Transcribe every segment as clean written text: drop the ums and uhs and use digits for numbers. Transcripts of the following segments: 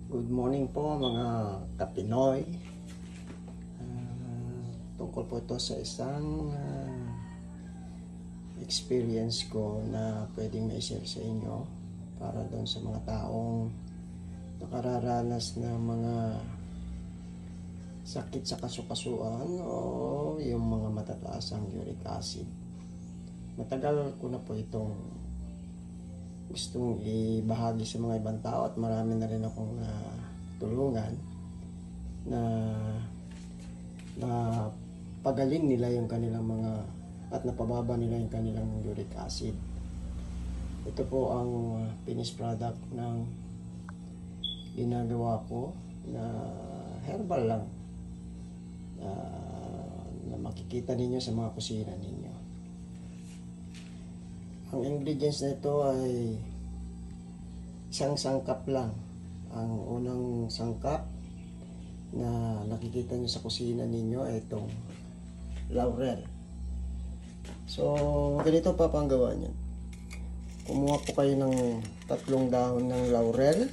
Good morning po mga kapinoy. Tungkol po ito sa isang experience ko na pwedeng ma-share sa inyo para doon sa mga taong nakararanas ng mga sakit sa kasukasuan o yung mga matataas ang uric acid. Matagal ko na po itong gustong ibahagi sa mga ibang tao at marami na rin akong tulungan na pagaling nila yung kanilang mga at napababa nila yung kanilang uric acid. Ito po ang finished product ng ginagawa ko na herbal lang na makikita ninyo sa mga kusina ninyo. Ang ingredients na ito ay isang sangkap lang. Ang unang sangkap na nakikita nyo sa kusina ninyo ay itong laurel. So, ganito pa ang gawa nyo. Kumuha po kayo ng 3 dahon ng laurel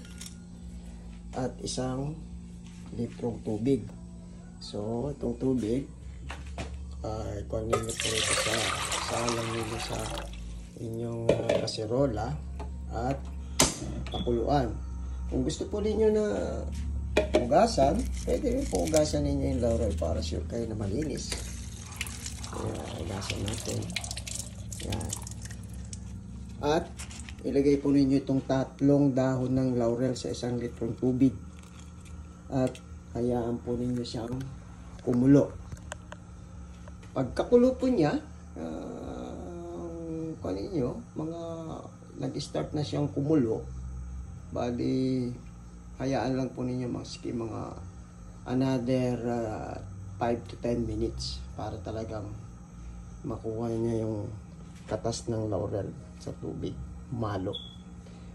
at 1 litrong tubig. So, itong tubig ay kunin nyo po ito sa salang nyo sa inyong kaserola at pakuluan. Kung gusto po ninyo na hugasan, pwede rin po hugasan ninyo yung laurel para sure kayo na malinis. Kaya hugasan natin. Yan. At ilagay po ninyo itong 3 dahon ng laurel sa 1 litrong tubig. At hayaan po ninyo siyang kumulo. Pagkakulo po niya, ninyo, mga nag-start na siyang kumulo, bali hayaan lang po ninyo mga another 5 to 10 minutes para talagang makuha niya yung katas ng laurel sa tubig, malo.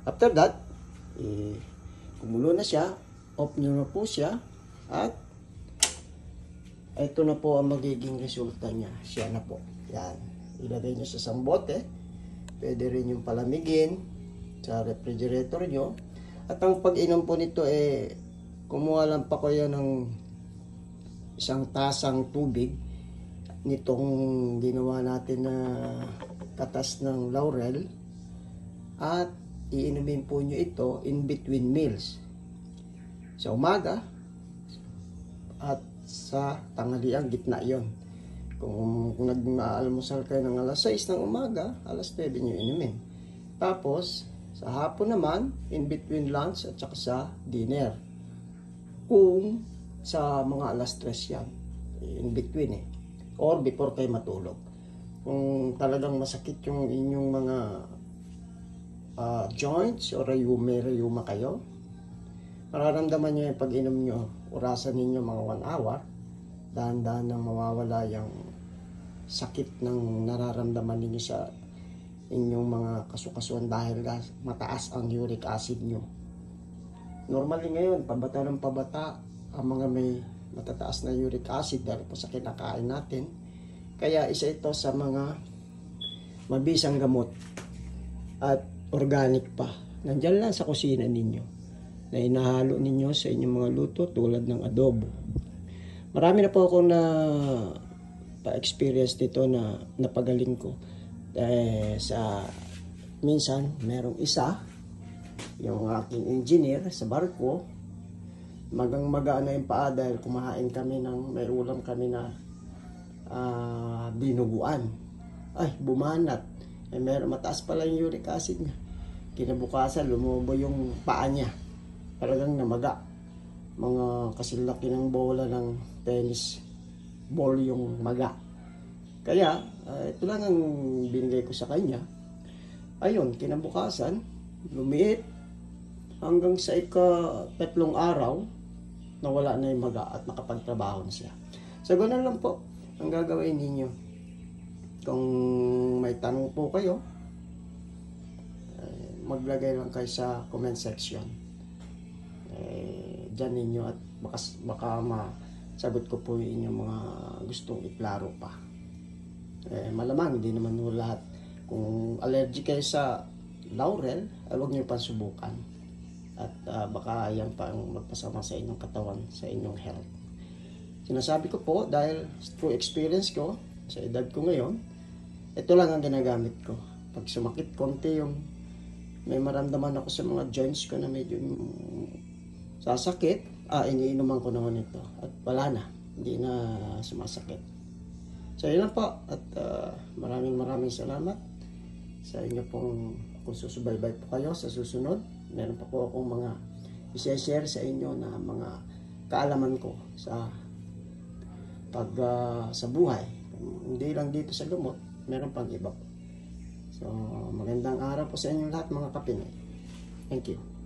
After that, kumulo na siya, off nyo na po siya, at ito na po ang magiging resulta niya. Siya na po. Yan. Ilagay nyo sa isang bote. Pwede rin yung palamigin sa refrigerator nyo. At ang pag-inom po nito kumuha lang pa kayo ng 1 tasang tubig nitong ginawa natin na katas ng laurel, at iinumin po nyo ito in between meals. Sa umaga at sa tanghalian, gitna yon. Kung nag-aalmusal kayo ng alas 6 ng umaga, alas 9 nyo inumin. Tapos, sa hapon naman, in between lunch at saka sa dinner. Kung sa mga alas 3 yan, in between or before kayo matulog. Kung talagang masakit yung inyong mga joints or may rayuma kayo, mararamdaman nyo yung pag-inom nyo, orasan ninyo mga 1 hour, dahan-dahan nang mawawala yung sakit ng nararamdaman ninyo sa inyong mga kasukasuan dahil mataas ang uric acid nyo. Normally ngayon, pabata ng pabata ang mga may matataas na uric acid dahil po sa kinakain natin. Kaya isa ito sa mga mabisang gamot at organic pa. Nandyan lang sa kusina ninyo na inahalo ninyo sa inyong mga luto tulad ng adobo. Marami na po akong pa-experience nito na napagaling ko. Minsan, merong isa, yung aking engineer sa barko, magang-maga na yung paa dahil kumahain kami may ulam kami na dinuguan. Ay, bumanat. Mataas pala yung uric acid niya. Kinabukasan, lumubo yung paa niya. Talagang namaga. Mga kasilaki ng bola ng tennis ball yung maga. Kaya, ito lang ang binigay ko sa kanya. Ayun, kinabukasan, lumiit hanggang sa 3 araw, nawala na yung maga at nakapagtrabaho na siya. So, ganoon lang po ang gagawin ninyo. Kung may tanong po kayo, maglagay lang kayo sa comment section. Dyan ninyo at baka masagot ko po yung inyong mga gustong iklaro pa. Malamang hindi naman lahat. Kung allergic kayo sa laurel, ay huwag nyo pa subukan. at baka yan pa ang magpasama sa inyong katawan, sa inyong health. Sinasabi ko po dahil through experience ko, sa edad ko ngayon, ito lang ang ginagamit ko. Pag sumakit konti yung may maramdaman ako sa mga joints ko na medyo sasakit, iniinuman ko naman ito at wala na, hindi na sumasakit. So yun lang po at maraming salamat sa inyo pong, kung susubaybay po kayo sa susunod. Meron pa po akong mga i-share sa inyo na mga kaalaman ko sa sa buhay. Hindi lang dito sa gamot, meron pang iba po. So magandang araw po sa inyo lahat mga kapinoy. Thank you.